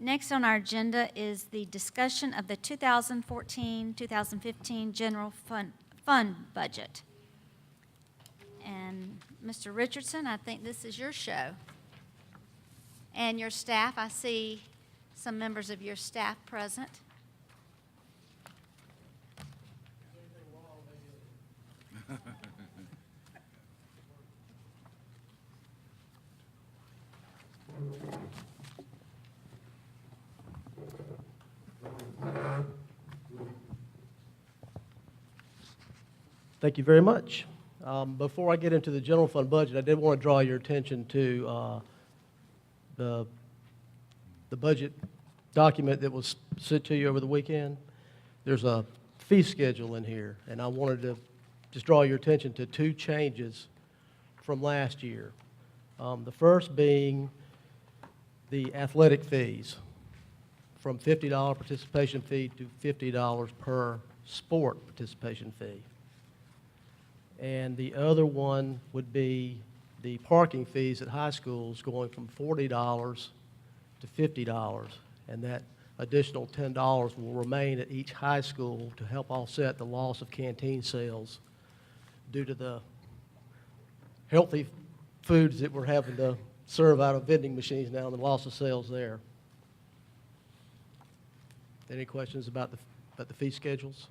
Next on our agenda is the discussion of the 2014-2015 general fund budget. And Mr. Richardson, I think this is your show. And your staff, I see some members of your staff present. Thank you very much. Before I get into the general fund budget, I did want to draw your attention to the budget document that was sent to you over the weekend. There's a fee schedule in here, and I wanted to just draw your attention to two changes from last year. The first being the athletic fees, from $50 participation fee to $50 per sport participation fee. And the other one would be the parking fees at high schools going from $40 to $50. And that additional $10 will remain at each high school to help offset the loss of canteen sales due to the healthy foods that we're having to serve out of vending machines now and the loss of sales there. Any questions about the fee schedules?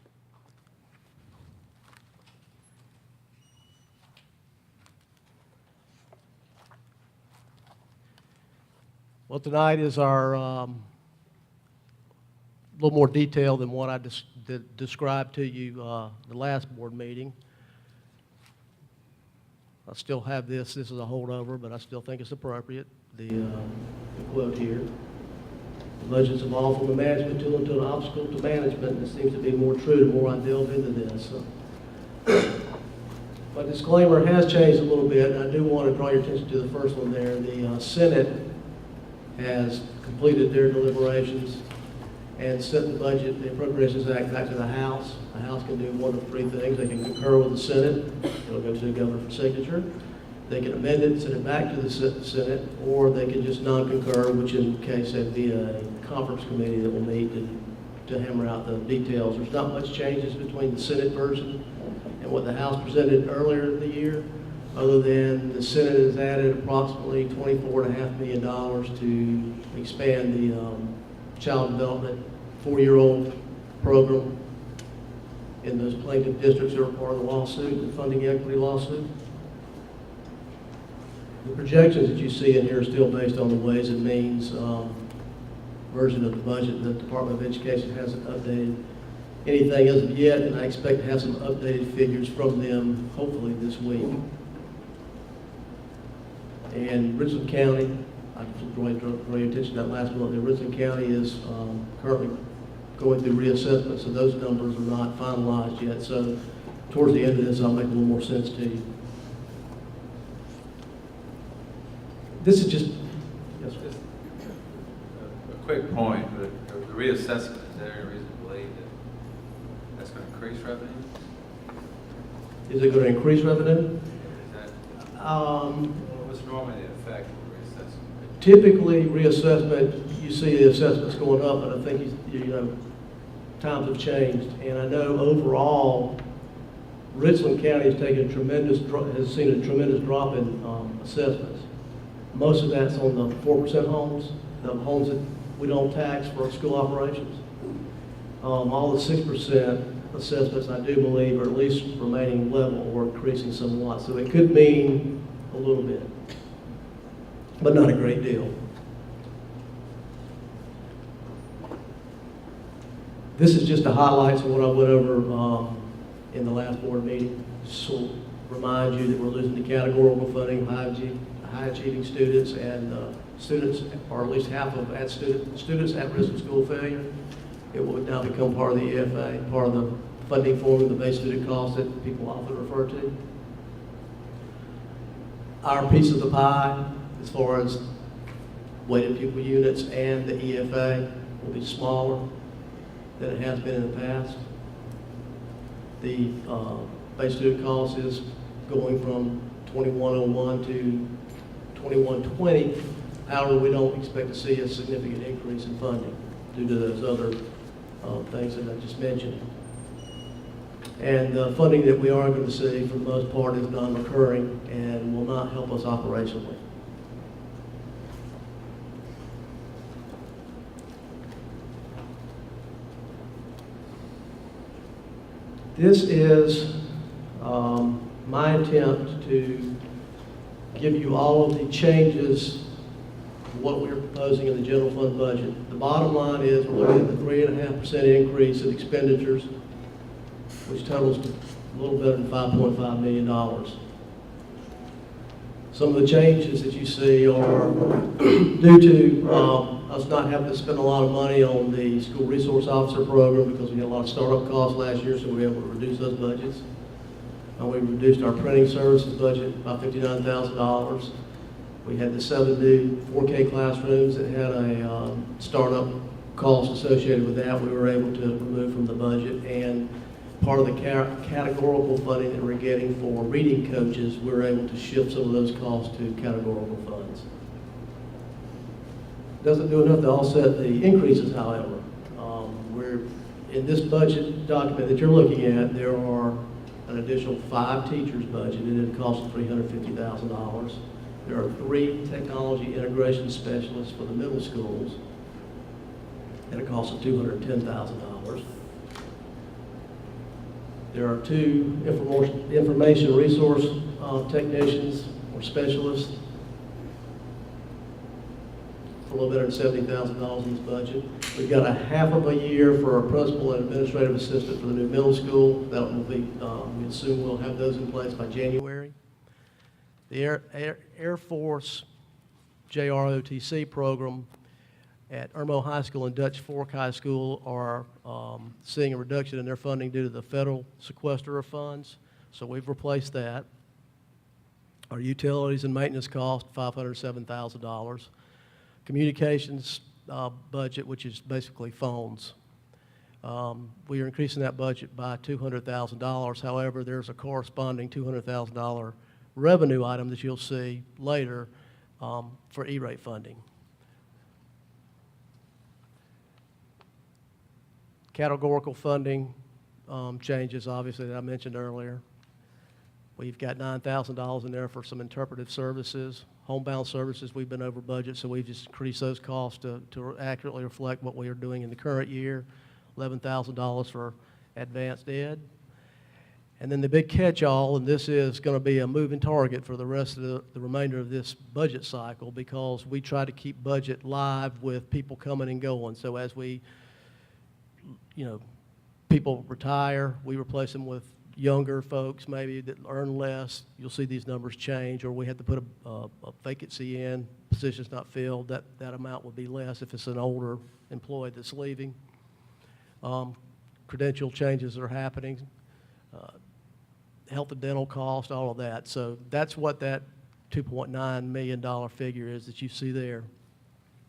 Well, tonight is our little more detail than what I described to you the last board meeting. I still have this. This is a holdover, but I still think it's appropriate. The quote here: "The budget's evolved from a management tool into an obstacle to management, and it seems to be more true the more I delve into this." So, my disclaimer has changed a little bit, and I do want to draw your attention to the first one there. The Senate has completed their deliberations and sent the budget, the Appropriations Act, back to the House. The House can do one of three things. They can concur with the Senate. It'll go to the governor for signature. They can amend it and send it back to the Senate, or they can just non-concur, which in case there'd be a conference committee that will meet to hammer out the details. There's not much changes between the Senate version and what the House presented earlier in the year, other than the Senate has added approximately $24.5 million to expand the child development 4-year-old program in those plaintiff districts that are part of the lawsuit, the funding equity lawsuit. The projections that you see in here are still based on the Ways and Means version of the budget. The Department of Education hasn't updated anything as of yet, and I expect to have some updated figures from them hopefully this week. And Richland County, I draw your attention to that last one. Richland County is currently going through reassessment, so those numbers are not finalized yet. So towards the end of this, I'll make a little more sense to you. This is just, yes, sir. A quick point, the reassessment, is there any reason to believe that that's going to increase revenue? Is it going to increase revenue? Is that, what's normally the effect of reassessment? Typically, reassessment, you see the assessments going up, but I think you know times have changed. And I know overall, Richland County has seen a tremendous drop in assessments. Most of that's on the 4% homes, the homes that we don't tax for school operations. All the 6% assessments, I do believe, are at least remaining level or increasing somewhat. So it could mean a little bit, but not a great deal. This is just the highlights of what I went over in the last board meeting. So remind you that we're losing the categorical funding, high achieving students, and students, or at least half of students at risk of school failure. It will now become part of the EFA, part of the funding formula, the base student cost that people often refer to. Our piece of the pie, as far as weighted pupil units and the EFA, will be smaller than it has been in the past. The base student cost is going from 2101 to 2120. However, we don't expect to see a significant increase in funding due to those other things that I just mentioned. And the funding that we are going to see, for the most part, is non-recurring and will not help us operationally. This is my attempt to give you all of the changes, what we're proposing in the general fund budget. The bottom line is we're looking at the 3.5% increase in expenditures, which totals to a little better than $5.5 million. Some of the changes that you see are due to us not having to spend a lot of money on the school resource officer program because we had a lot of startup costs last year, so we were able to reduce those budgets. We reduced our printing services budget by $59,000. We had the 7 new 4K classrooms that had a startup cost associated with that. We were able to remove from the budget, and part of the categorical funding that we're getting for reading coaches, we're able to shift some of those costs to categorical funds. Doesn't do enough to offset the increases, however. We're in this budget document that you're looking at, there are an additional 5 teachers budgeted at a cost of $350,000. There are 3 technology integration specialists for the middle schools at a cost of $210,000. There are 2 information resource technicians or specialists for a little better than $70,000 in this budget. We've got a half of a year for a principal and administrative assistant for the new middle school. That will be, we assume we'll have those in place by January. The Air Force JROTC program at Irmo High School and Dutch Fork High School are seeing a reduction in their funding due to the federal sequester of funds. So we've replaced that. Our utilities and maintenance cost, $507,000. Communications budget, which is basically phones. We are increasing that budget by $200,000. However, there's a corresponding $200,000 revenue item that you'll see later for E-rate funding. Categorical funding changes, obviously, that I mentioned earlier. We've got $9,000 in there for some interpretive services. Homebound services, we've been over budget, so we've just increased those costs to accurately reflect what we are doing in the current year. $11,000 for advanced ed. And then the big catch-all, and this is going to be a moving target for the rest of the remainder of this budget cycle, because we try to keep budget live with people coming and going. So as we, people retire, we replace them with younger folks maybe that earn less. You'll see these numbers change, or we have to put a vacancy in, positions not filled, that amount would be less if it's an older employee that's leaving. Credential changes are happening, health and dental cost, all of that. So that's what that $2.9 million figure is that you see there,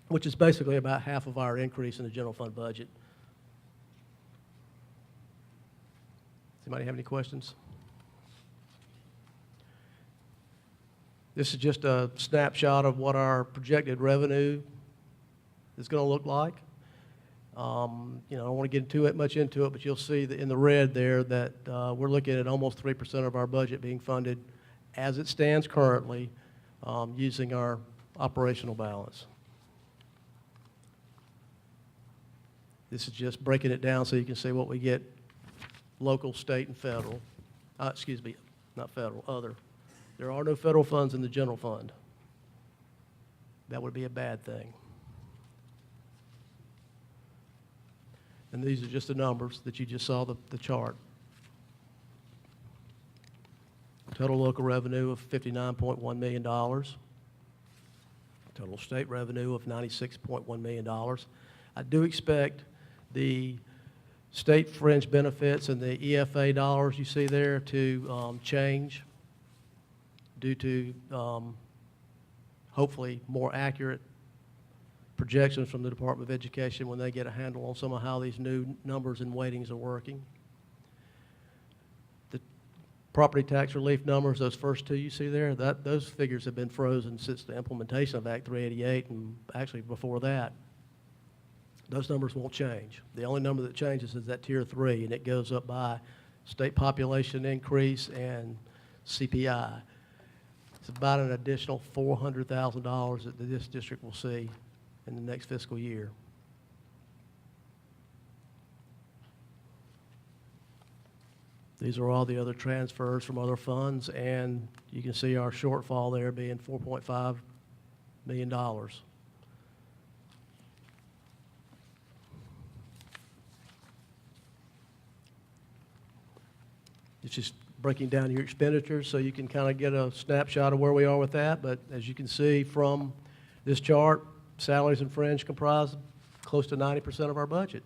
which is basically about half of our increase in the general fund budget. Does anybody have any questions? This is just a snapshot of what our projected revenue is going to look like. I don't want to get too much into it, but you'll see that in the red there that we're looking at almost 3% of our budget being funded as it stands currently using our operational balance. This is just breaking it down so you can see what we get local, state, and federal. Excuse me, not federal, other. There are no federal funds in the general fund. That would be a bad thing. And these are just the numbers that you just saw the chart. Total local revenue of $59.1 million. Total state revenue of $96.1 million. I do expect the state fringe benefits and the EFA dollars you see there to change due to hopefully more accurate projections from the Department of Education when they get a handle on some of how these new numbers and weightings are working. The property tax relief numbers, those first two you see there, those figures have been frozen since the implementation of Act 388 and actually before that. Those numbers won't change. The only number that changes is that Tier 3, and it goes up by state population increase and CPI. It's about an additional $400,000 that this district will see in the next fiscal year. These are all the other transfers from other funds, and you can see our shortfall there being $4.5 million. It's just breaking down your expenditures so you can kind of get a snapshot of where we are with that. But as you can see from this chart, salaries and fringe comprise close to 90% of our budget.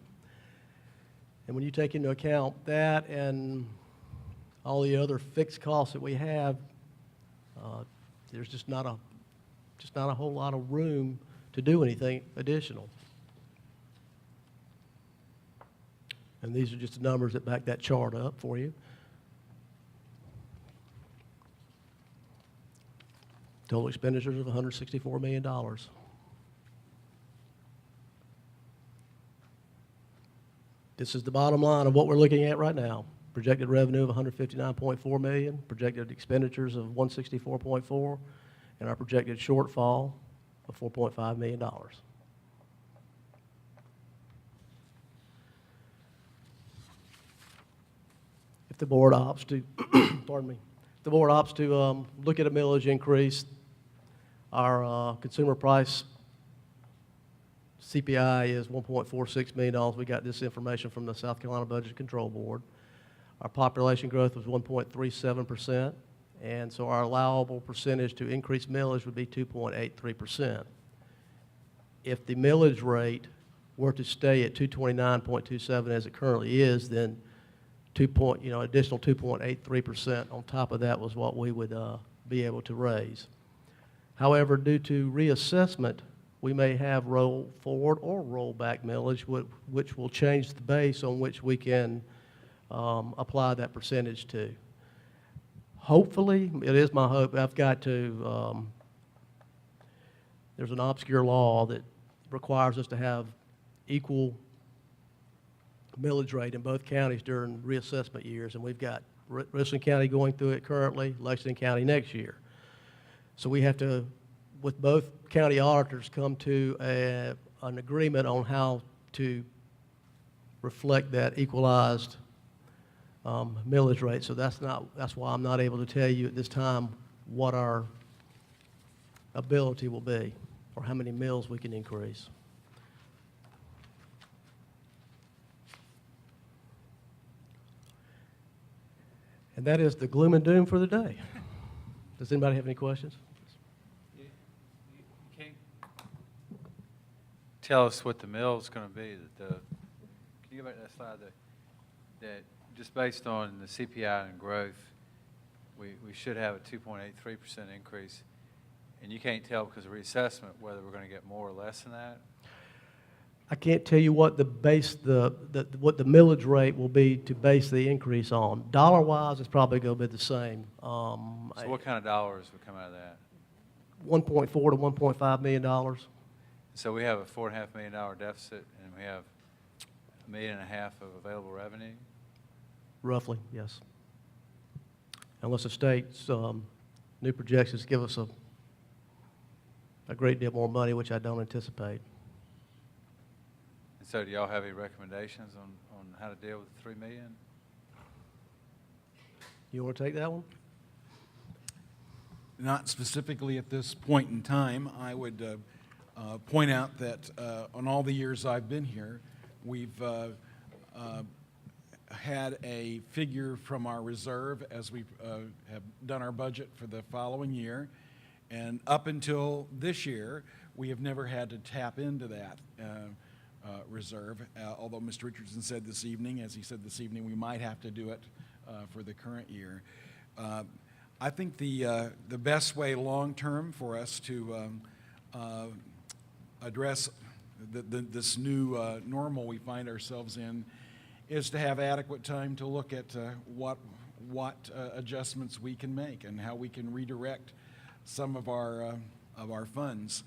And when you take into account that and all the other fixed costs that we have, there's just not a whole lot of room to do anything additional. And these are just the numbers that back that chart up for you. Total expenditures of $164 million. This is the bottom line of what we're looking at right now. Projected revenue of $159.4 million, projected expenditures of $164.4, and our projected shortfall of $4.5 million. If the board opts to, pardon me, if the board opts to look at a millage increase, our consumer price CPI is $1.46 million. We got this information from the South Carolina Budget Control Board. Our population growth was 1.37%, and so our allowable percentage to increase millage would be 2.83%. If the millage rate were to stay at 229.27 as it currently is, then additional 2.83% on top of that was what we would be able to raise. However, due to reassessment, we may have roll forward or roll back millage, which will change the base on which we can apply that percentage to. Hopefully, it is my hope, I've got to, there's an obscure law that requires us to have equal millage rate in both counties during reassessment years, and we've got Richland County going through it currently, Lexington County next year. So we have to, with both county auditors, come to an agreement on how to reflect that equalized millage rate. So that's why I'm not able to tell you at this time what our ability will be or how many mills we can increase. And that is the gloom and doom for the day. Does anybody have any questions? You can't tell us what the mill's going to be. Can you go back to that slide? That just based on the CPI and growth, we should have a 2.83% increase. And you can't tell because of reassessment whether we're going to get more or less than that? I can't tell you what what the millage rate will be to base the increase on. Dollar-wise, it's probably going to be the same. So what kind of dollars would come out of that? $1.4 to $1.5 million. So we have a $4.5 million deficit, and we have $1.5 million of available revenue? Roughly, yes. Unless the state's new projections give us a great deal more money, which I don't anticipate. And so do y'all have any recommendations on how to deal with the $3 million? You want to take that one? Not specifically at this point in time. I would point out that on all the years I've been here, we've had a figure from our reserve as we have done our budget for the following year. And up until this year, we have never had to tap into that reserve, although Mr. Richardson said this evening, as he said this evening, we might have to do it for the current year. I think the best way long-term for us to address this new normal we find ourselves in is to have adequate time to look at what what adjustments we can make and how we can redirect some of our funds.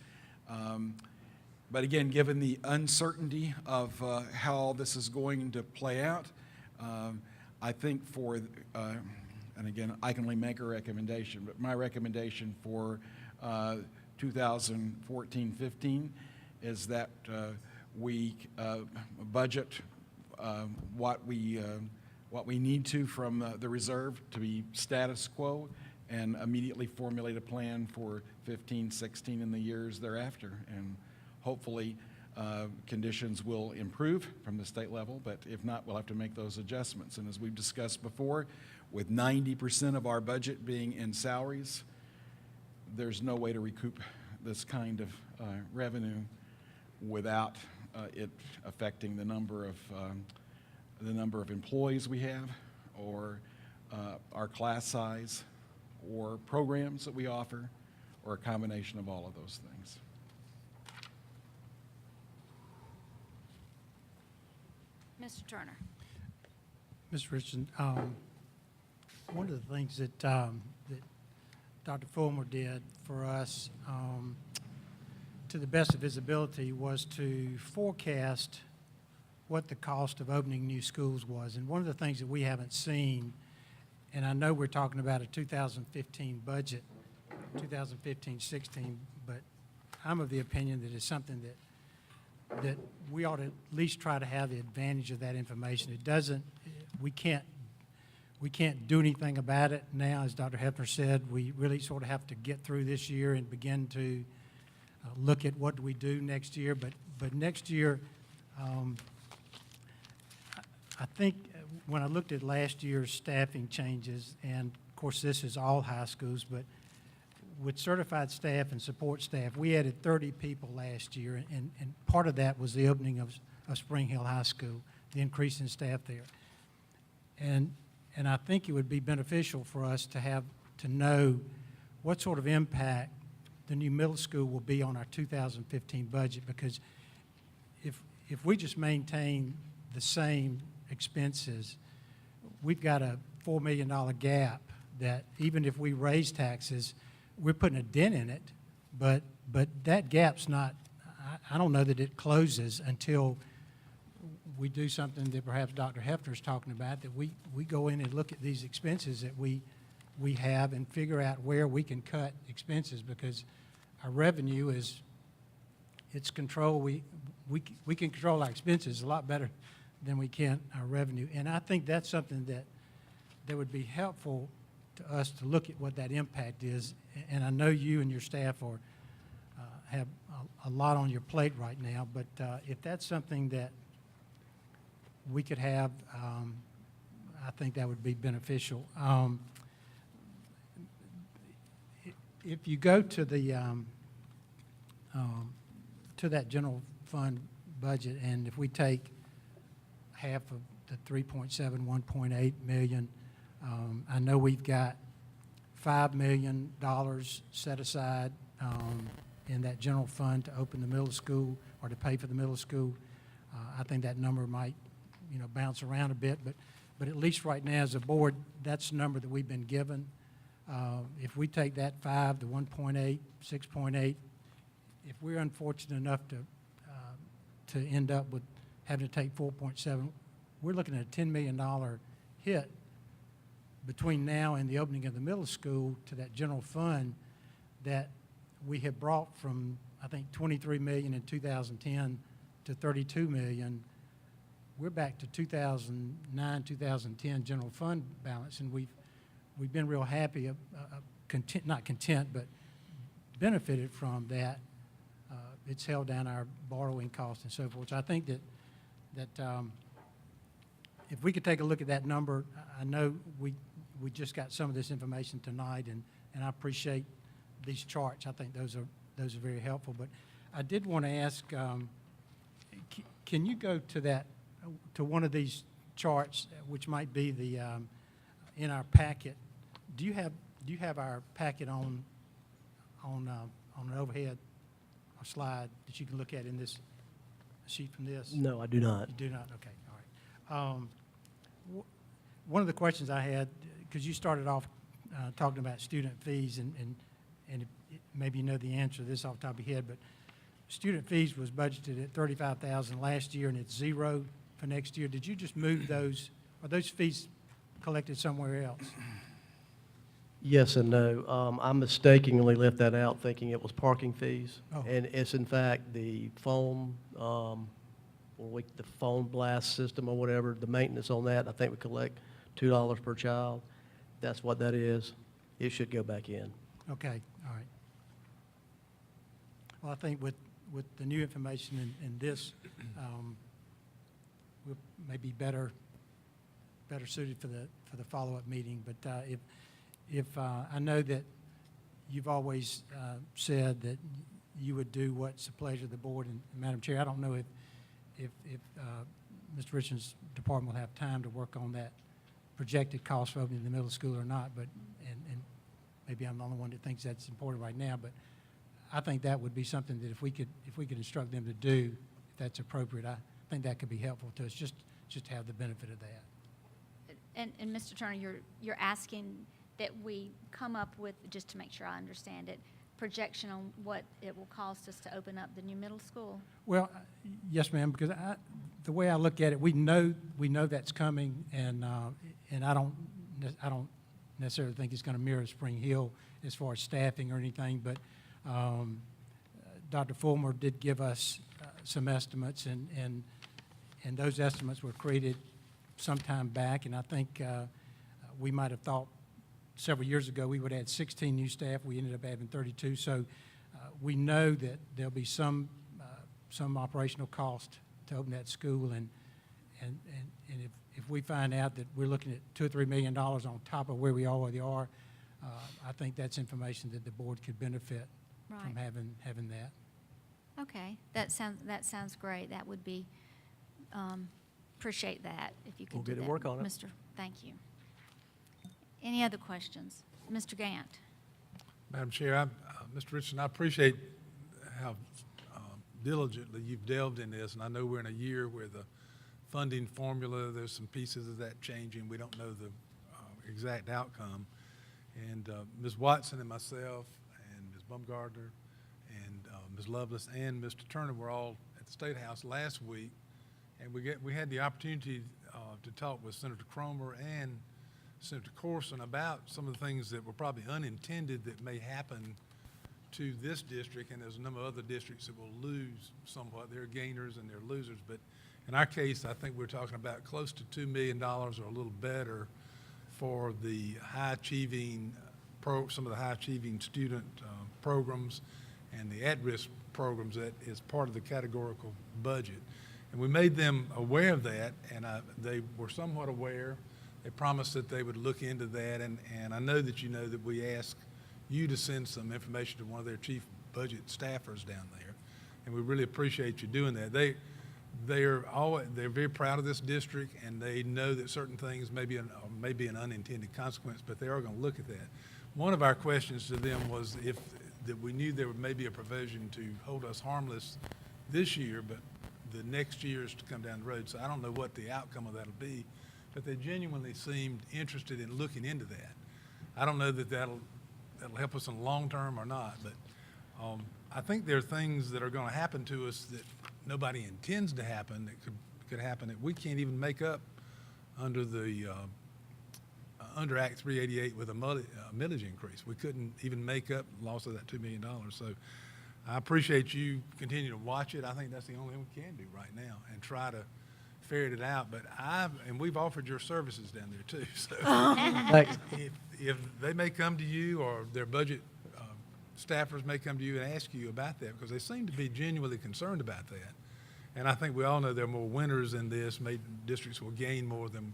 But again, given the uncertainty of how this is going to play out, I think and again, I can only make a recommendation, but my recommendation for 2014-15 is that we budget what we need to from the reserve to be status quo, and immediately formulate a plan for 15, 16, and the years thereafter. And hopefully, conditions will improve from the state level, but if not, we'll have to make those adjustments. And as we've discussed before, with 90% of our budget being in salaries, there's no way to recoup this kind of revenue without it affecting the number of employees we have, or our class size, or programs that we offer, or a combination of all of those things. Mr. Turner. Ms. Richardson, one of the things that that Dr. Fulmer did for us, to the best of his ability, was to forecast what the cost of opening new schools was. And one of the things that we haven't seen, and I know we're talking about a 2015 budget, 2015-16, but I'm of the opinion that it's something that we ought to at least try to have the advantage of that information. It doesn't, we can't do anything about it now. As Dr. Hefner said, we really sort of have to get through this year and begin to look at what do we do next year. But next year, I think when I looked at last year's staffing changes, and of course this is all high schools, but with certified staff and support staff, we added 30 people last year, and part of that was the opening of Spring Hill High School, the increase in staff there. And I think it would be beneficial for us to know what sort of impact the new middle school will be on our 2015 budget, because if we just maintain the same expenses, we've got a $4 million gap that even if we raise taxes, we're putting a dent in it, but that gap's not, I don't know that it closes until we do something that perhaps Dr. Hefner's talking about, that we go in and look at these expenses that we have and figure out where we can cut expenses, because our revenue it's control. We can control our expenses a lot better than we can our revenue. And I think that's something that would be helpful to us to look at what that impact is. And I know you and your staff have a lot on your plate right now, but if that's something that we could have, I think that would be beneficial. If you go to the to that general fund budget, and if we take half of the 3.7, 1.8 million, I know we've got $5 million set aside in that general fund to open the middle school or to pay for the middle school. I think that number might, bounce around a bit, but at least right now as a board, that's the number that we've been given. If we take that 5 to 1.8, 6.8, if we're unfortunate enough to end up with having to take 4.7, we're looking at a $10 million hit between now and the opening of the middle school to that general fund that we have brought from, I think, 23 million in 2010 to 32 million. We're back to 2009, 2010 general fund balance, and we've been real happy, not content, but benefited from that. It's held down our borrowing costs and so forth. So I think that if we could take a look at that number, I know we just got some of this information tonight, and I appreciate these charts. I think those are very helpful. But I did want to ask, can you go to one of these charts, which might be the in our packet? Do you have our packet on an overhead or slide that you can look at in this sheet from this? No, I do not. You do not? Okay, all right. One of the questions I had, because you started off talking about student fees, and maybe you know the answer to this off the top of your head, but student fees was budgeted at $35,000 last year, and it's zero for next year. Did you just move those, are those fees collected somewhere else? Yes and no. I mistakenly left that out thinking it was parking fees. Oh. And it's in fact the phone, the phone blast system or whatever, the maintenance on that. I think we collect $2 per child. That's what that is. It should go back in. Okay, all right. Well, I think with the new information in this, we'll maybe better suited for the follow-up meeting. But if I know that you've always said that you would do what's the pleasure of the board, and Madam Chair, I don't know if Mr. Richardson's department will have time to work on that projected cost for opening the middle school or not, but, and maybe I'm the only one that thinks that's important right now, but I think that would be something that if we could instruct them to do, if that's appropriate, I think that could be helpful to us, just to have the benefit of that. And Mr. Turner, you're asking that we come up with, just to make sure I understand it, projection on what it will cost us to open up the new middle school? Well, yes, ma'am, because the way I look at it, we know that's coming, and I don't necessarily think it's going to mirror Spring Hill as far as staffing or anything, but Dr. Fulmer did give us some estimates, and those estimates were created some time back, and I think we might have thought several years ago we would add 16 new staff. We ended up having 32, so we know that there'll be some operational cost to open that school, and if we find out that we're looking at $2 or $3 million on top of where we already are, I think that's information that the board could benefit from Right. having that. Okay, that sounds great. That would be, appreciate that if you could We'll do get to that, work on it. Mr. Thank you. Any other questions? Mr. Gant? Madam Chair, Mr. Richardson, I appreciate how diligently you've delved in this, and I know we're in a year where the funding formula, there's some pieces of that changing. We don't know the exact outcome. And Ms. Watson and myself and Ms. Bumgardner and Ms. Lovelace and Mr. Turner were all at the State House last week, and we had the opportunity to talk with Senator Cromer and Senator Corson about some of the things that were probably unintended that may happen to this district, and there's a number of other districts that will lose somewhat. They're gainers and they're losers, but in our case, I think we're talking about close to $2 million or a little better for the high-achieving, some of the high-achieving student programs and the at-risk programs that is part of the categorical budget. And we made them aware of that, and they were somewhat aware. They promised that they would look into that, and I know that you know that we asked you to send some information to one of their chief budget staffers down there, and we really appreciate you doing that. They're very proud of this district, and they know that certain things may be an unintended consequence, but they are going to look at that. One of our questions to them was that we knew there would maybe a provision to hold us harmless this year, but the next year is to come down the road. So I don't know what the outcome of that will be, but they genuinely seemed interested in looking into that. I don't know that that'll help us in the long term or not, but I think there are things that are going to happen to us that nobody intends to happen, that could happen that we can't even make up under the under Act 388 with a millage increase. We couldn't even make up the loss of that $2 million. So I appreciate you continuing to watch it. I think that's the only thing we can do right now, and try to ferret it out. But and we've offered your services down there too. So Thanks. if they may come to you, or their budget staffers may come to you and ask you about that, because they seem to be genuinely concerned about that. And I think we all know there are more winners in this. Districts will gain more than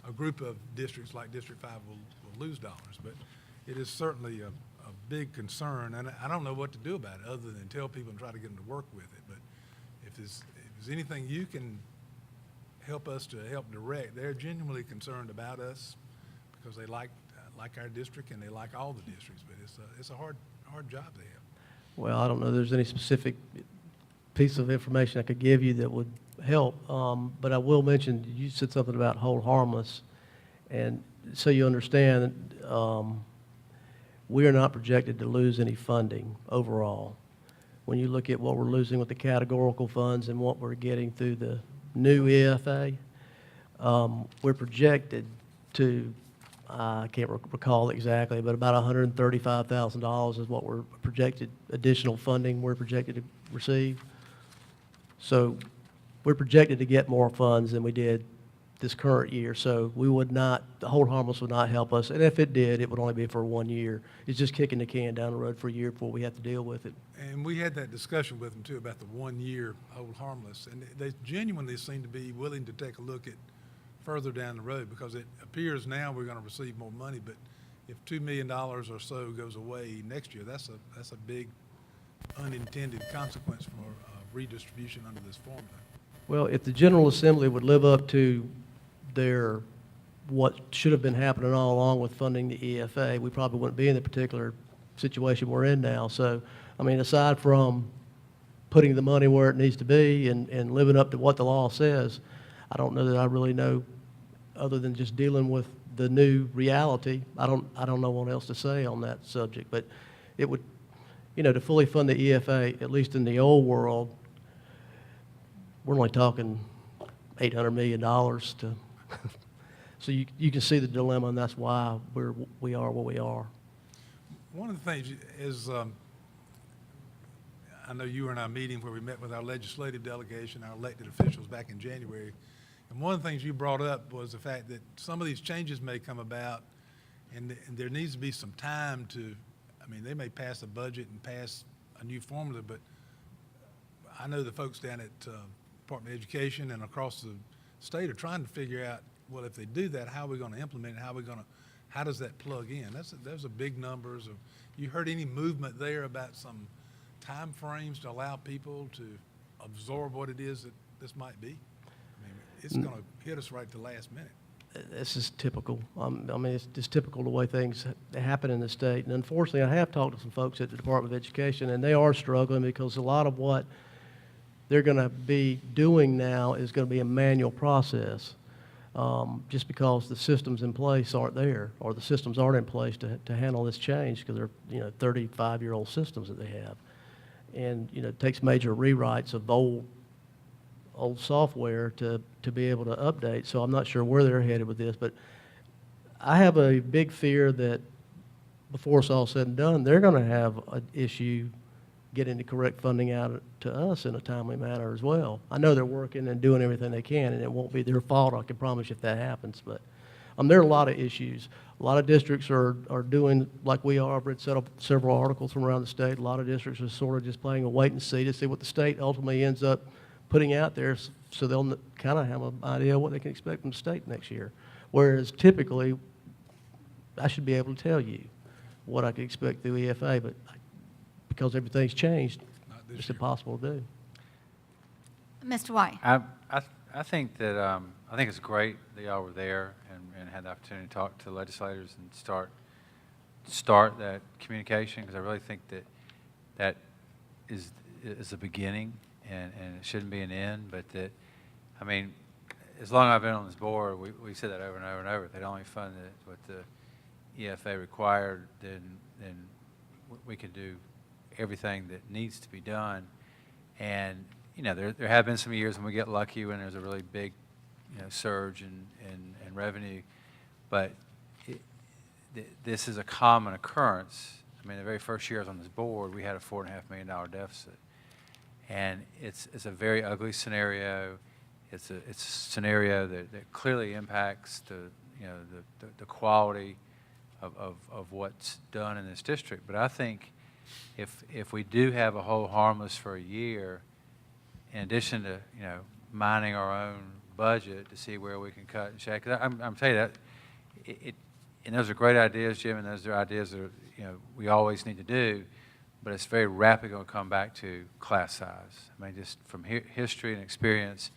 a group of districts like District 5 will lose dollars. But it is certainly a big concern, and I don't know what to do about it other than tell people and try to get them to work with it. But if there's anything you can help us to help direct, they're genuinely concerned about us because they like our district and they like all the districts. But it's a hard job they have. Well, I don't know if there's any specific piece of information I could give you that would help, but I will mention, you said something about hold harmless, and so you understand, we are not projected to lose any funding overall. When you look at what we're losing with the categorical funds and what we're getting through the new EFA, we're projected to, I can't recall exactly, but about $135,000 is what we're projected, additional funding we're projected to receive. So we're projected to get more funds than we did this current year, so we would not, the hold harmless would not help us, and if it did, it would only be for 1 year. It's just kicking the can down the road for a year before we have to deal with it. And we had that discussion with them too about the 1 year hold harmless, and they genuinely seem to be willing to take a look at further down the road, because it appears now we're gonna receive more money, but if $2 million or so goes away next year, that's a big unintended consequence for redistribution under this formula. Well, if the General Assembly would live up to their, what should have been happening all along with funding the EFA, we probably wouldn't be in the particular situation we're in now. So, I mean, aside from putting the money where it needs to be and living up to what the law says, I don't know that I really know, other than just dealing with the new reality. I don't know what else to say on that subject, but it would, you know, to fully fund the EFA, at least in the old world, we're only talking $800 million to, so you can see the dilemma, and that's why we are where we are. One of the things is, I know you were in our meeting where we met with our legislative delegation, our elected officials back in January, and one of the things you brought up was the fact that some of these changes may come about, and there needs to be some time to, I mean, they may pass a budget and pass a new formula, but I know the folks down at Department of Education and across the state are trying to figure out, well, if they do that, how are we going to implement it? How does that plug in? Those are big numbers. You heard any movement there about some time frames to allow people to absorb what it is that this might be? I mean, it's going to hit us right at the last minute. This is typical. I mean, it's just typical the way things happen in the state. And unfortunately, I have talked to some folks at the Department of Education, and they are struggling because a lot of what they're going to be doing now is going to be a manual process, just because the systems in place aren't there, or the systems aren't in place to handle this change, because they're, you know, 35-year-old systems that they have. And, you know, it takes major rewrites of old software to be able to update. So I'm not sure where they're headed with this, but I have a big fear that before it's all said and done, they're going to have an issue getting the correct funding out to us in a timely manner as well. I know they're working and doing everything they can, and it won't be their fault, I can promise you, if that happens. But there are a lot of issues. A lot of districts are doing like we are. I've read several articles from around the state. A lot of districts are sort of just playing a wait and see to see what the state ultimately ends up putting out there, so they'll kind of have an idea of what they can expect from the state next year. Whereas typically, I should be able to tell you what I could expect through EFA, but because everything's changed, it's impossible to do. Mr. White? I think that, I think it's great that y'all were there and had the opportunity to talk to legislators and start that communication, because I really think that is a beginning, and it shouldn't be an end. But that, I mean, as long as I've been on this board, we said that over and over and over. If they'd only funded what the EFA required, then we could do everything that needs to be done. And, you know, there have been some years when we get lucky when there's a really big, you know, surge in revenue. But this is a common occurrence. I mean, the very first year I was on this board, we had a $4.5 million deficit. And it's a very ugly scenario. It's a scenario that clearly impacts the quality of what's done in this district. But I think if we do have a hold harmless for a year, in addition to, you know, mining our own budget to see where we can cut and shake, 'cause I'm telling you that and those are great ideas, Jim, and those are ideas that, you know, we always need to do, but it's very rapidly going to come back to class size. I mean, just from history and experience,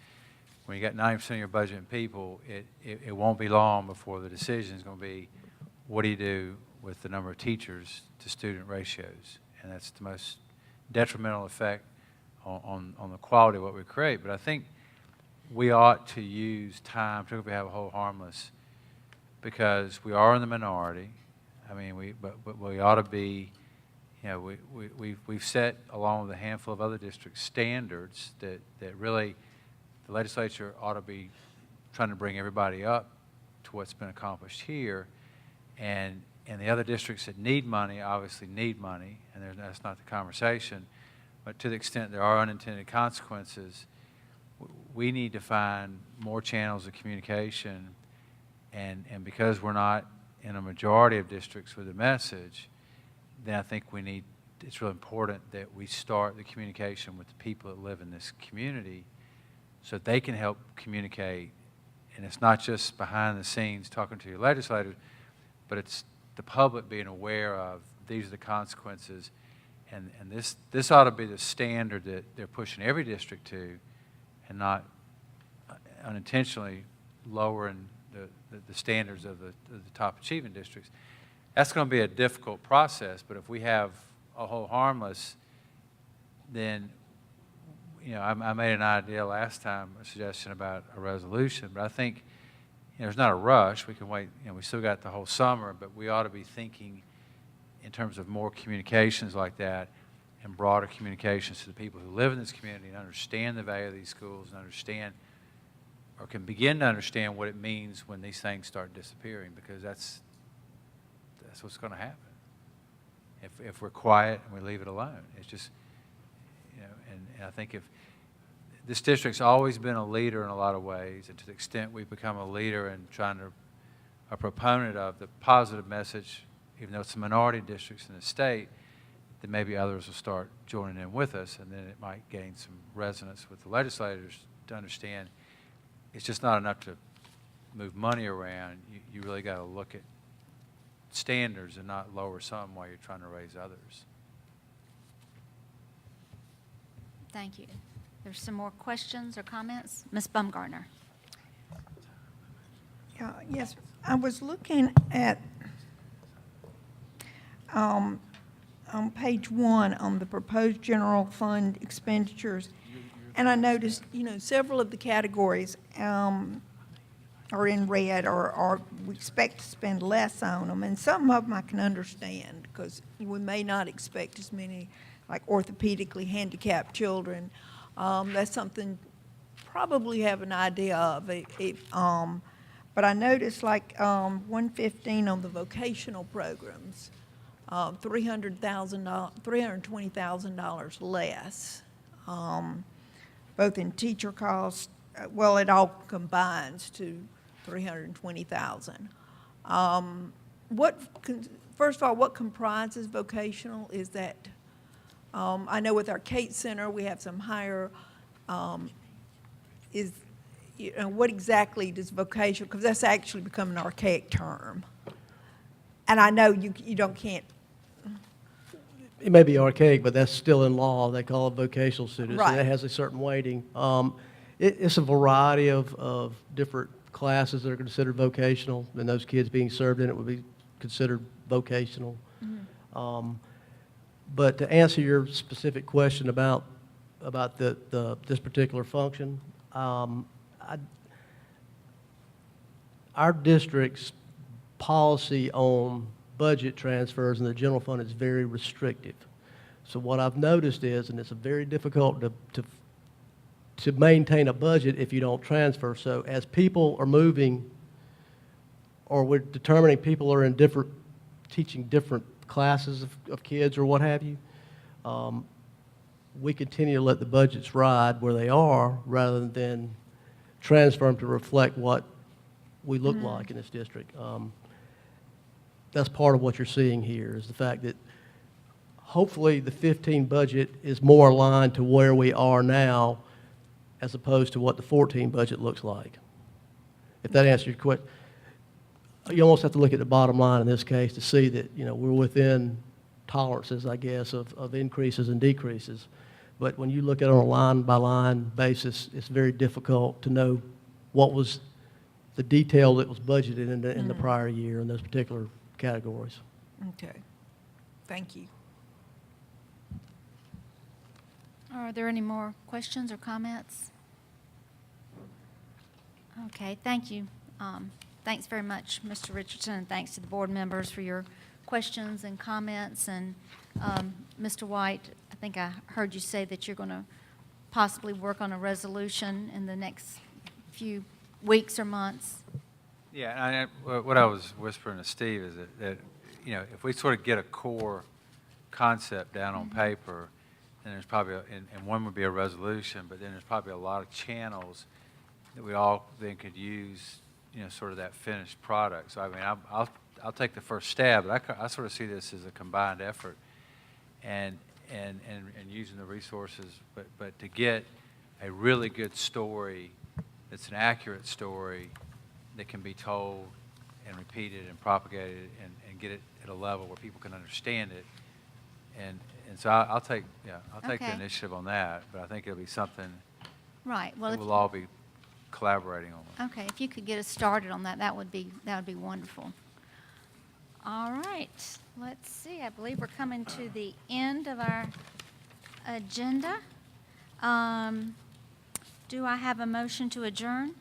when you got 90% of your budget in people, it won't be long before the decision is going to be, what do you do with the number of teachers to student ratios? And that's the most detrimental effect on the quality of what we create. But I think we ought to use time, particularly if we have a hold harmless, because we are in the minority. I mean, but we ought to be, you know, we've set, along with a handful of other districts, standards that really the legislature ought to be trying to bring everybody up to what's been accomplished here. And the other districts that need money obviously need money, and that's not the conversation. But to the extent there are unintended consequences, we need to find more channels of communication. And because we're not in a majority of districts with a message, then I think it's really important that we start the communication with the people that live in this community so they can help communicate. And it's not just behind the scenes talking to your legislators, but it's the public being aware of these are the consequences. And this ought to be the standard that they're pushing every district to, and not unintentionally lowering the standards of the top achieving districts. That's going to be a difficult process, but if we have a whole harmless, then, you know, I made an idea last time, a suggestion about a resolution, but I think, you know, there's not a rush. We can wait, you know, we still got the whole summer, but we ought to be thinking in terms of more communications like that and broader communications to the people who live in this community and understand the value of these schools and understand or can begin to understand what it means when these things start disappearing, because that's what's going to happen if we're quiet and we leave it alone. It's just, you know, and I think if this district's always been a leader in a lot of ways, and to the extent we've become a leader in trying to, a proponent of the positive message, even though it's a minority districts in the state, then maybe others will start joining in with us, and then it might gain some resonance with the legislators to understand it's just not enough to move money around. You really got to look at standards and not lower some while you're trying to raise others. Thank you. There's some more questions or comments? Ms. Bumgarner. Yes, I was looking at, on page 1 on the proposed general fund expenditures, and I noticed, you know, several of the categories are in red, or we expect to spend less on them, and some of them I can understand, because we may not expect as many, like orthopedically handicapped children. That's something probably have an idea of. But I noticed like 115 on the vocational programs, $320,000 less, both in teacher costs. Well, it all combines to $320,000. First of all, what comprises vocational? Is that I know with our Kate Center we have some higher. What exactly does vocational? Because that's actually become an archaic term, and I know you can't. It may be archaic, but that's still in law. They call it vocational students. Right. And it has a certain weighting. It's a variety of different classes that are considered vocational, and those kids being served in it would be considered vocational. Mm-hmm. But to answer your specific question about this particular function, our district's policy on budget transfers in the general fund is very restrictive. So what I've noticed is, and it's very difficult to maintain a budget if you don't transfer. So as people are moving, or we're determining people are in teaching different classes of kids or what have you, we continue to let the budgets ride where they are rather than transfer them to reflect what we look like in this district. That's part of what you're seeing here, is the fact that hopefully the 15 budget is more aligned to where we are now as opposed to what the 14 budget looks like. If that answers your question. You almost have to look at the bottom line in this case to see that, you know, we're within tolerances, I guess, of increases and decreases. But when you look at it on a line-by-line basis, it's very difficult to know what was the detail that was budgeted in the prior year in those particular categories. Okay, thank you. Are there any more questions or comments? Okay, thank you, Thanks very much, Mr. Richardson, and thanks to the board members for your questions and comments. And Mr. White, I think I heard you say that you're going to possibly work on a resolution in the next few weeks or months. Yeah, and what I was whispering to Steve is that, you know, if we sort of get a core concept down on paper, then there's probably, and one would be a resolution, but then there's probably a lot of channels that we all then could use, you know, sort of that finished product. So, I mean, I'll take the first stab, but I sort of see this as a combined effort and using the resources, but to get a really good story that's an accurate story that can be told and repeated and propagated and get it at a level where people can understand it. And so I'll take the Okay. initiative on that, but I think it'll be something Right, well, that we'll all be collaborating on. okay, if you could get us started on that, that would be wonderful. All right, let's see, I believe we're coming to the end of our agenda. Do I have a motion to adjourn?